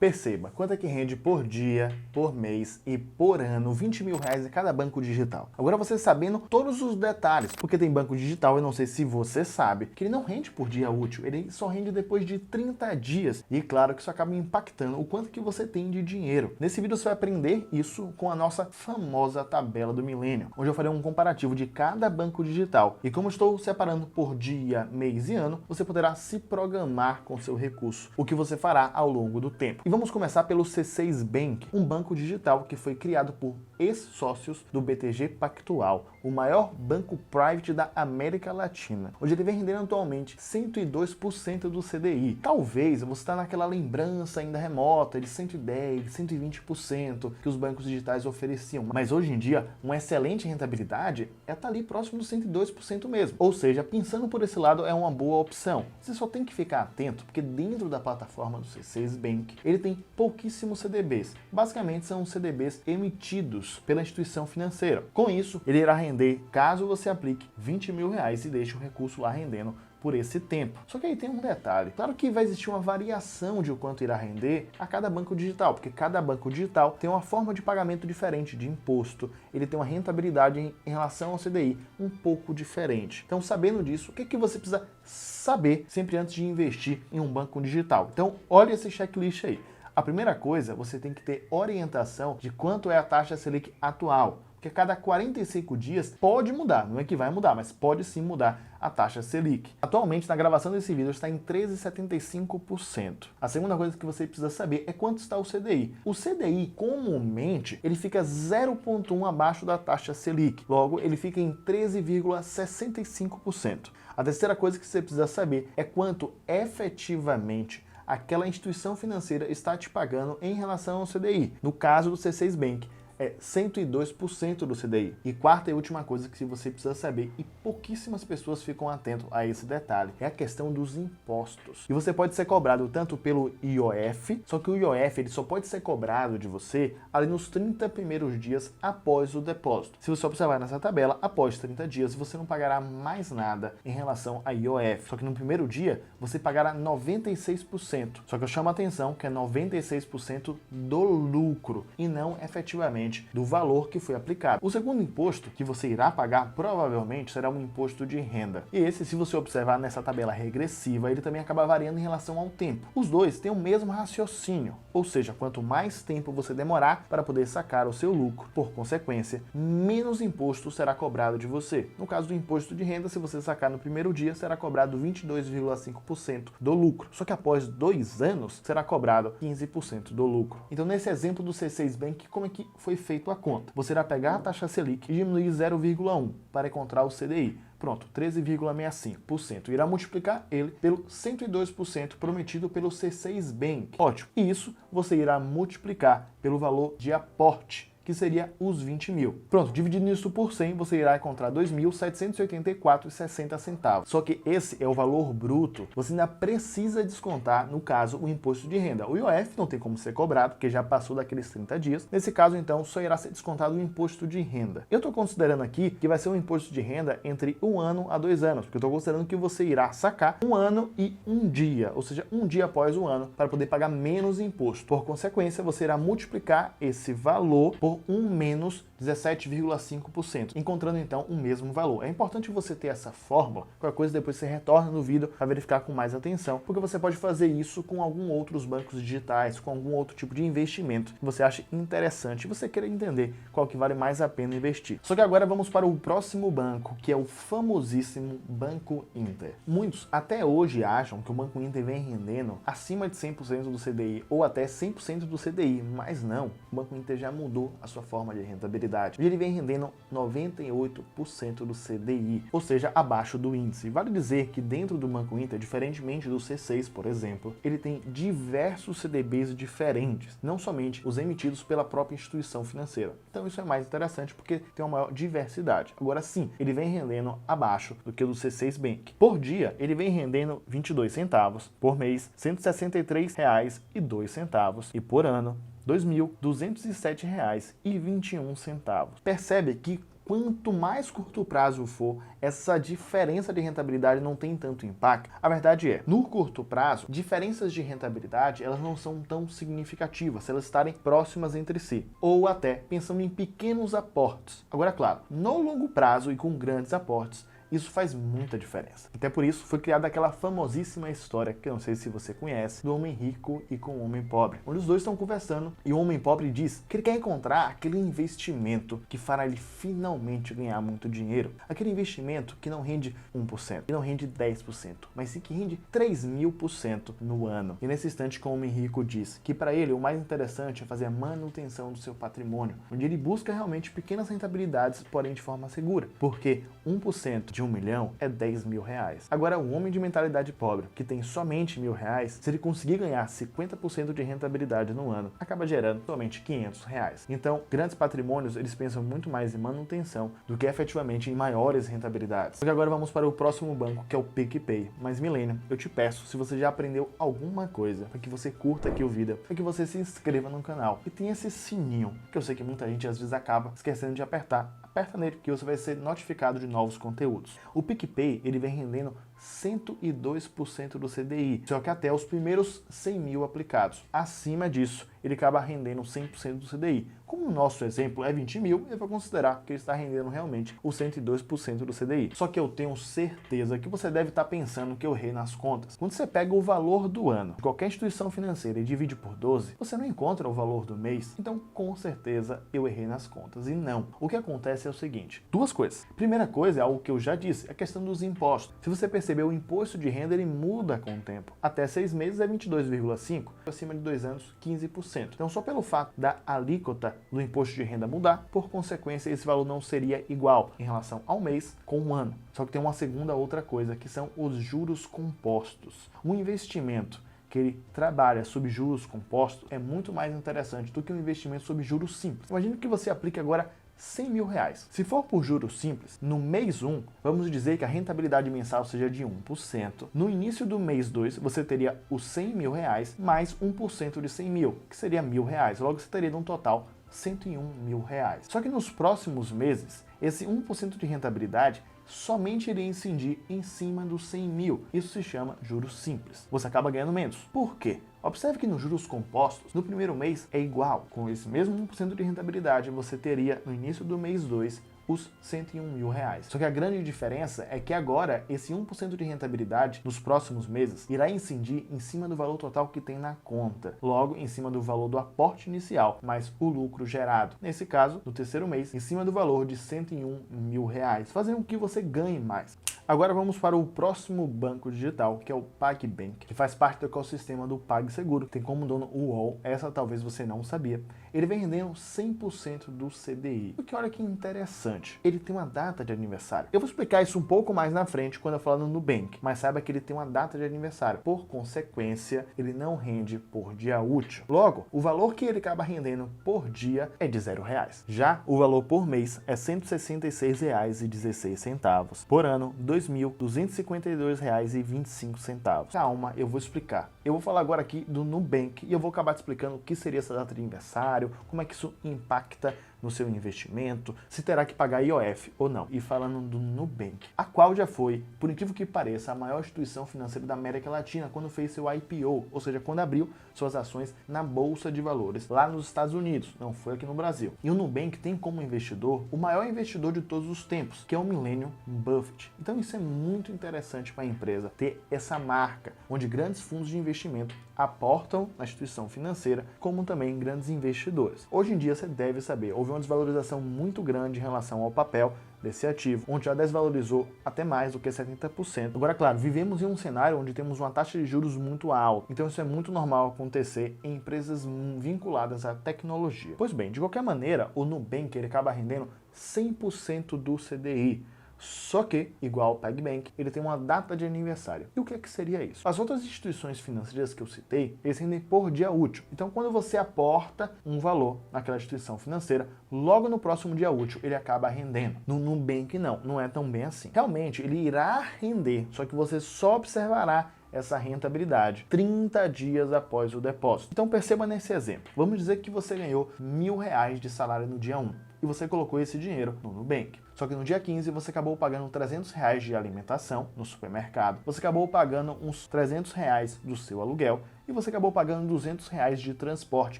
Perceba, quanto é que rende por dia, por mês e por ano R$ 20.000 em cada banco digital. Agora você sabendo todos os detalhes, porque tem banco digital, eu não sei se você sabe, que ele não rende por dia útil, ele só rende depois de 30 dias. E claro que isso acaba impactando o quanto que você tem de dinheiro. Nesse vídeo você vai aprender isso com a nossa famosa tabela do milênio, onde eu farei um comparativo de cada banco digital. E como estou separando por dia, mês e ano, você poderá se programar com seu recurso, o que você fará ao longo do tempo. E vamos começar pelo C6 Bank, um banco digital que foi criado por ex-sócios do BTG Pactual, o maior banco private da América Latina, onde ele vem rendendo atualmente 102% do CDI. Talvez você está naquela lembrança ainda remota de 110%, 120% que os bancos digitais ofereciam, mas hoje em dia uma excelente rentabilidade é estar ali próximo dos 102% mesmo. Ou seja, pensando por esse lado é uma boa opção. Você só tem que ficar atento, porque dentro da plataforma do C6 Bank, ele tem pouquíssimos CDBs. Basicamente são CDBs emitidos pela instituição financeira. Com isso, ele irá render, caso você aplique R$ 20.000 e deixe o recurso lá rendendo por esse tempo. Só que aí tem um detalhe. Claro que vai existir uma variação de o quanto irá render a cada banco digital, porque cada banco digital tem uma forma de pagamento diferente de imposto, ele tem uma rentabilidade em relação ao CDI um pouco diferente. Então, sabendo disso, o que você precisa saber sempre antes de investir em um banco digital? Então, olha esse checklist aí. A primeira coisa, você tem que ter orientação de quanto é a taxa Selic atual, porque a cada 45 dias pode mudar, não é que vai mudar, mas pode sim mudar a taxa Selic. Atualmente, na gravação desse vídeo, está em 13,75%. A segunda coisa que você precisa saber é quanto está o CDI. O CDI, comumente, ele fica 0,1 abaixo da taxa Selic. Logo, ele fica em 13,65%. A terceira coisa que você precisa saber é quanto efetivamente aquela instituição financeira está te pagando em relação ao CDI. No caso do C6 Bank, é 102% do CDI. E quarta e última coisa que você precisa saber, e pouquíssimas pessoas ficam atentas a esse detalhe, é a questão dos impostos. E você pode ser cobrado tanto pelo IOF, só que o IOF ele só pode ser cobrado de você ali nos 30 primeiros dias após o depósito. Se você observar nessa tabela, após 30 dias você não pagará mais nada em relação a IOF. Só que no primeiro dia você pagará 96%. Só que eu chamo a atenção que é 96% do lucro e não efetivamente do valor que foi aplicado. O segundo imposto que você irá pagar provavelmente será um imposto de renda. E esse, se você observar nessa tabela regressiva, ele também acaba variando em relação ao tempo. Os dois têm o mesmo raciocínio, ou seja, quanto mais tempo você demorar para poder sacar o seu lucro, por consequência, menos imposto será cobrado de você. No caso do imposto de renda, se você sacar no primeiro dia, será cobrado 22,5% do lucro. Só que após 2 anos, será cobrado 15% do lucro. Então, nesse exemplo do C6 Bank, como é que foi feito a conta? Você irá pegar a taxa Selic e diminuir 0,1 para encontrar o CDI. Pronto, 13,65%. Irá multiplicar ele pelo 102% prometido pelo C6 Bank. Ótimo. E isso você irá multiplicar pelo valor de aporte, que seria os 20 mil. Pronto, dividindo isso por 100, você irá encontrar R$ 2.784,60. Só que esse é o valor bruto. Você ainda precisa descontar, no caso, o imposto de renda. O IOF não tem como ser cobrado, porque já passou daqueles 30 dias. Nesse caso, então, só irá ser descontado o imposto de renda. Eu estou considerando aqui que vai ser um imposto de renda entre 1 ano a 2 anos, porque eu estou considerando que você irá sacar 1 ano e 1 dia, ou seja, 1 dia após o ano, para poder pagar menos imposto. Por consequência, você irá multiplicar esse valor por 1 menos 17,5%, encontrando então o mesmo valor. É importante você ter essa fórmula, qualquer coisa depois você retorna no vídeo para verificar com mais atenção, porque você pode fazer isso com alguns outros bancos digitais, com algum outro tipo de investimento que você acha interessante e você queira entender qual que vale mais a pena investir. Só que agora vamos para o próximo banco, que é o famosíssimo Banco Inter. Muitos até hoje acham que o Banco Inter vem rendendo acima de 100% do CDI ou até 100% do CDI, mas não, o Banco Inter já mudou a sua forma de rentabilidade. E ele vem rendendo 98% do CDI, ou seja, abaixo do índice. Vale dizer que dentro do Banco Inter, diferentemente do C6, por exemplo, ele tem diversos CDBs diferentes, não somente os emitidos pela própria instituição financeira. Então isso é mais interessante porque tem uma maior diversidade. Agora sim, ele vem rendendo abaixo do que o do C6 Bank. Por dia, ele vem rendendo 22 centavos, por mês, R$ 163,02 e por ano, R$ 2.207,21. Percebe que quanto mais curto prazo for, essa diferença de rentabilidade não tem tanto impacto. A verdade é, no curto prazo, diferenças de rentabilidade elas não são tão significativas se elas estarem próximas entre si, ou até pensando em pequenos aportes. Agora, claro, no longo prazo e com grandes aportes, isso faz muita diferença. Até por isso foi criada aquela famosíssima história, que eu não sei se você conhece, do homem rico e com o homem pobre, onde os dois estão conversando e o homem pobre diz que ele quer encontrar aquele investimento que fará ele finalmente ganhar muito dinheiro. Aquele investimento que não rende 1%, que não rende 10%, mas sim que rende 3.000% no ano. E nesse instante, o homem rico diz que para ele o mais interessante é fazer a manutenção do seu patrimônio, onde ele busca realmente pequenas rentabilidades, porém de forma segura, porque 1% de 1 milhão é 10 mil reais. Agora, o homem de mentalidade pobre, que tem somente R$1.000, se ele conseguir ganhar 50% de rentabilidade no ano, acaba gerando somente R$500. Então, grandes patrimônios, eles pensam muito mais em manutenção do que efetivamente em maiores rentabilidades. E agora vamos para o próximo banco, que é o PicPay. Mas, Milênio, eu te peço, se você já aprendeu alguma coisa, para que você curta aqui o vídeo, para que você se inscreva no canal e tenha esse sininho, que eu sei que muita gente às vezes acaba esquecendo de apertar. Aperta nele que você vai ser notificado de novos conteúdos. O PicPay, ele vem rendendo 102% do CDI, só que até os primeiros 100 mil aplicados. Acima disso, ele acaba rendendo 100% do CDI. Como o nosso exemplo é 20 mil, eu vou considerar que ele está rendendo realmente o 102% do CDI. Só que eu tenho certeza que você deve estar pensando que eu errei nas contas. Quando você pega o valor do ano de qualquer instituição financeira e divide por 12, você não encontra o valor do mês. Então, com certeza, eu errei nas contas. E não. O que acontece é o seguinte, duas coisas. Primeira coisa é algo que eu já disse, a questão dos impostos. Se você perceber, o imposto de renda ele muda com o tempo. Até 6 meses é 22,5%, acima de 2 anos, 15%. Então, só pelo fato da alíquota do imposto de renda mudar, por consequência, esse valor não seria igual em relação ao mês com o ano. Só que tem uma segunda outra coisa, que são os juros compostos. Um investimento que ele trabalha sob juros compostos é muito mais interessante do que um investimento sob juros simples. Imagine que você aplique agora 100 mil reais. Se for por juros simples, no mês 1, vamos dizer que a rentabilidade mensal seja de 1%. No início do mês 2, você teria os 100 mil reais mais 1% de 100 mil, que seria R$1.000. Logo, você teria um total 101 mil reais. Só que nos próximos meses, esse 1% de rentabilidade somente iria incidir em cima dos 100 mil. Isso se chama juros simples. Você acaba ganhando menos. Por quê? Observe que nos juros compostos, no primeiro mês é igual. Com esse mesmo 1% de rentabilidade, você teria no início do mês 2 os 101 mil reais. Só que a grande diferença é que agora esse 1% de rentabilidade nos próximos meses irá incidir em cima do valor total que tem na conta, logo em cima do valor do aporte inicial, mais o lucro gerado. Nesse caso, no terceiro mês, em cima do valor de 101 mil reais, fazendo com que você ganhe mais. Agora vamos para o próximo banco digital, que é o PagBank, que faz parte do ecossistema do PagSeguro, tem como dono o UOL, essa talvez você não sabia. Ele vem rendendo 100% do CDI. O que olha que interessante, ele tem uma data de aniversário. Eu vou explicar isso um pouco mais na frente quando eu falar no Nubank, mas saiba que ele tem uma data de aniversário. Por consequência, ele não rende por dia útil. Logo, o valor que ele acaba rendendo por dia é de R$0. Já o valor por mês é R$ 166,16. Por ano, R$ 2.252,25. Calma, eu vou explicar. Eu vou falar agora aqui do Nubank e eu vou acabar te explicando o que seria essa data de aniversário, como é que isso impacta no seu investimento, se terá que pagar IOF ou não. E falando do Nubank, a qual já foi, por incrível que pareça, a maior instituição financeira da América Latina quando fez seu IPO, ou seja, quando abriu suas ações na Bolsa de Valores, lá nos Estados Unidos, não foi aqui no Brasil. E o Nubank tem como investidor o maior investidor de todos os tempos, que é o Millennium Buffett. Então isso é muito interessante para a empresa ter essa marca, onde grandes fundos de investimento aportam na instituição financeira, como também grandes investidores. Hoje em dia você deve saber, houve uma desvalorização muito grande em relação ao papel desse ativo, onde já desvalorizou até mais do que 70%. Agora, claro, vivemos em um cenário onde temos uma taxa de juros muito alta, então isso é muito normal acontecer em empresas vinculadas à tecnologia. Pois bem, de qualquer maneira, o Nubank ele acaba rendendo 100% do CDI. Só que, igual ao PagBank, ele tem uma data de aniversário. E o que seria isso? As outras instituições financeiras que eu citei, eles rendem por dia útil. Então, quando você aporta um valor naquela instituição financeira, logo no próximo dia útil, ele acaba rendendo. No Nubank, não é tão bem assim. Realmente, ele irá render, só que você só observará essa rentabilidade 30 dias após o depósito. Então perceba nesse exemplo. Vamos dizer que você ganhou R$1.000 de salário no dia 1. e você colocou esse dinheiro no Nubank. Só que no dia 15 você acabou pagando R$300 de alimentação no supermercado, você acabou pagando uns R$300 do seu aluguel e você acabou pagando R$200 de transporte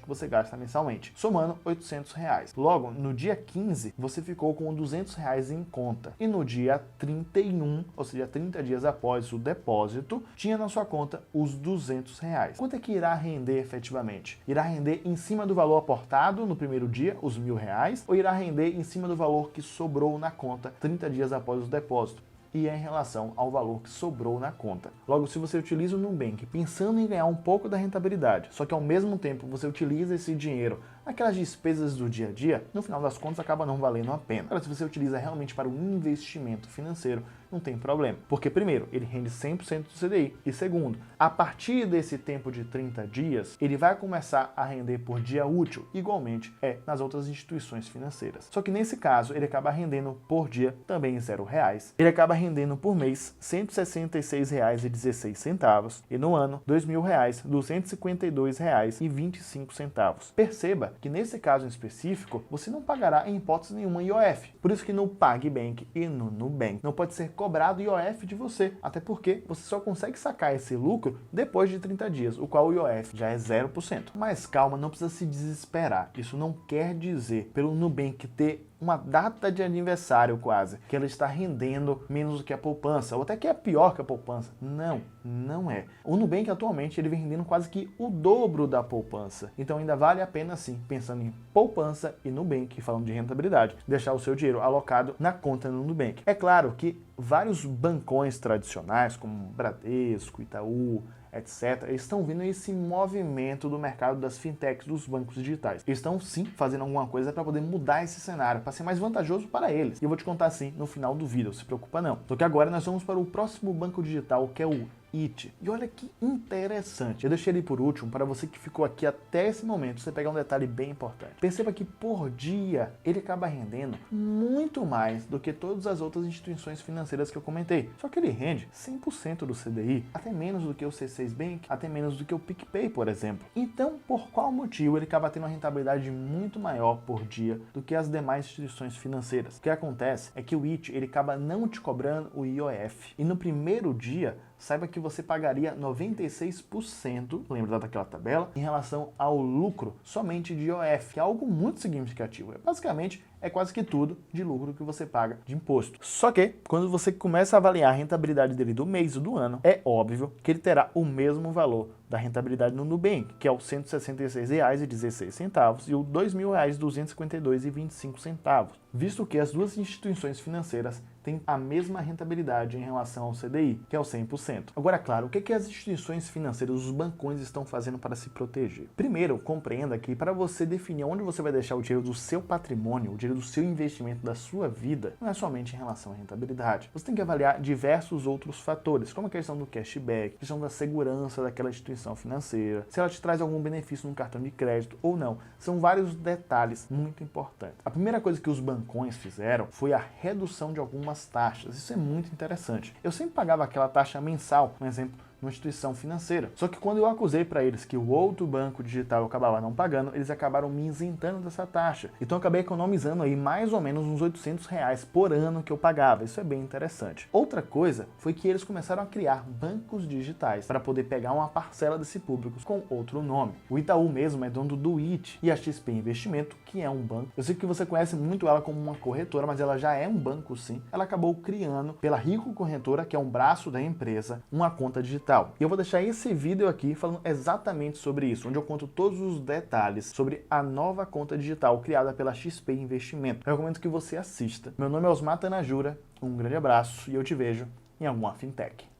que você gasta mensalmente, somando R$800. Logo, no dia 15, você ficou com R$200 em conta e no dia 31, ou seja, 30 dias após o depósito, tinha na sua conta os R$200. Quanto é que irá render efetivamente? Irá render em cima do valor aportado no primeiro dia, os R$1.000, ou irá render em cima do valor que sobrou na conta 30 dias após o depósito? E é em relação ao valor que sobrou na conta. Logo, se você utiliza o Nubank pensando em ganhar um pouco da rentabilidade, só que ao mesmo tempo você utiliza esse dinheiro naquelas despesas do dia a dia, no final das contas acaba não valendo a pena. Agora, se você utiliza realmente para um investimento financeiro, não tem problema. Porque, primeiro, ele rende 100% do CDI. E segundo, a partir desse tempo de 30 dias, ele vai começar a render por dia útil, igualmente é nas outras instituições financeiras. Só que nesse caso, ele acaba rendendo por dia também R$0. Ele acaba rendendo por mês R$166,16 e no ano R$2.000, R$252,25. Perceba que nesse caso em específico, você não pagará em hipótese nenhuma IOF. Por isso que no PagBank e no Nubank não pode ser cobrado IOF de você, até porque você só consegue sacar esse lucro depois de 30 dias, o qual o IOF já é 0%. Mas calma, não precisa se desesperar. Isso não quer dizer, pelo Nubank ter uma data de aniversário quase, que ela está rendendo menos do que a poupança, ou até que é pior que a poupança. Não, não é. O Nubank atualmente ele vem rendendo quase que o dobro da poupança. Então ainda vale a pena sim, pensando em poupança e Nubank, falando de rentabilidade, deixar o seu dinheiro alocado na conta no Nubank. É claro que vários bancões tradicionais, como Bradesco, Itaú, etc., estão vendo esse movimento do mercado das fintechs, dos bancos digitais. Eles estão sim fazendo alguma coisa para poder mudar esse cenário, para ser mais vantajoso para eles. E eu vou te contar assim no final do vídeo, não se preocupa não. Só que agora nós vamos para o próximo banco digital, que é o IT. E olha que interessante. Eu deixei ele por último para você que ficou aqui até esse momento, você pegar um detalhe bem importante. Perceba que por dia ele acaba rendendo muito mais do que todas as outras instituições financeiras que eu comentei. Só que ele rende 100% do CDI, até menos do que o C6 Bank, até menos do que o PicPay, por exemplo. Então, por qual motivo ele acaba tendo uma rentabilidade muito maior por dia do que as demais instituições financeiras? O que acontece é que o IT ele acaba não te cobrando o IOF. E no primeiro dia, saiba que você pagaria 96%, lembra daquela tabela, em relação ao lucro somente de IOF, que é algo muito significativo. Basicamente, é quase que tudo de lucro que você paga de imposto. Só que, quando você começa a avaliar a rentabilidade dele do mês ou do ano, é óbvio que ele terá o mesmo valor da rentabilidade no Nubank, que é o R$ 166,16 e o R$ 2.252,25, visto que as duas instituições financeiras têm a mesma rentabilidade em relação ao CDI, que é o 100%. Agora, claro, o que as instituições financeiras, os bancões estão fazendo para se proteger? Primeiro, compreenda que para você definir onde você vai deixar o dinheiro do seu patrimônio, o dinheiro do seu investimento, da sua vida, não é somente em relação à rentabilidade. Você tem que avaliar diversos outros fatores, como a questão do cashback, a questão da segurança daquela instituição financeira, se ela te traz algum benefício no cartão de crédito ou não. São vários detalhes muito importantes. A primeira coisa que os bancões fizeram foi a redução de algumas taxas. Isso é muito interessante. Eu sempre pagava aquela taxa mensal, por exemplo, numa instituição financeira. Só que quando eu acusei para eles que o outro banco digital eu acabava não pagando, eles acabaram me isentando dessa taxa. Então eu acabei economizando aí mais ou menos uns R$800 por ano que eu pagava. Isso é bem interessante. Outra coisa foi que eles começaram a criar bancos digitais para poder pegar uma parcela desse público com outro nome. O Itaú mesmo é dono do IT e a XP Investimento, que é um banco. Eu sei que você conhece muito ela como uma corretora, mas ela já é um banco sim. Ela acabou criando pela Rico Corretora, que é um braço da empresa, uma conta digital. E eu vou deixar esse vídeo aqui falando exatamente sobre isso, onde eu conto todos os detalhes sobre a nova conta digital criada pela XP Investimento. Eu recomendo que você assista. Meu nome é Osmar Tanajura, um grande abraço e eu te vejo em alguma fintech.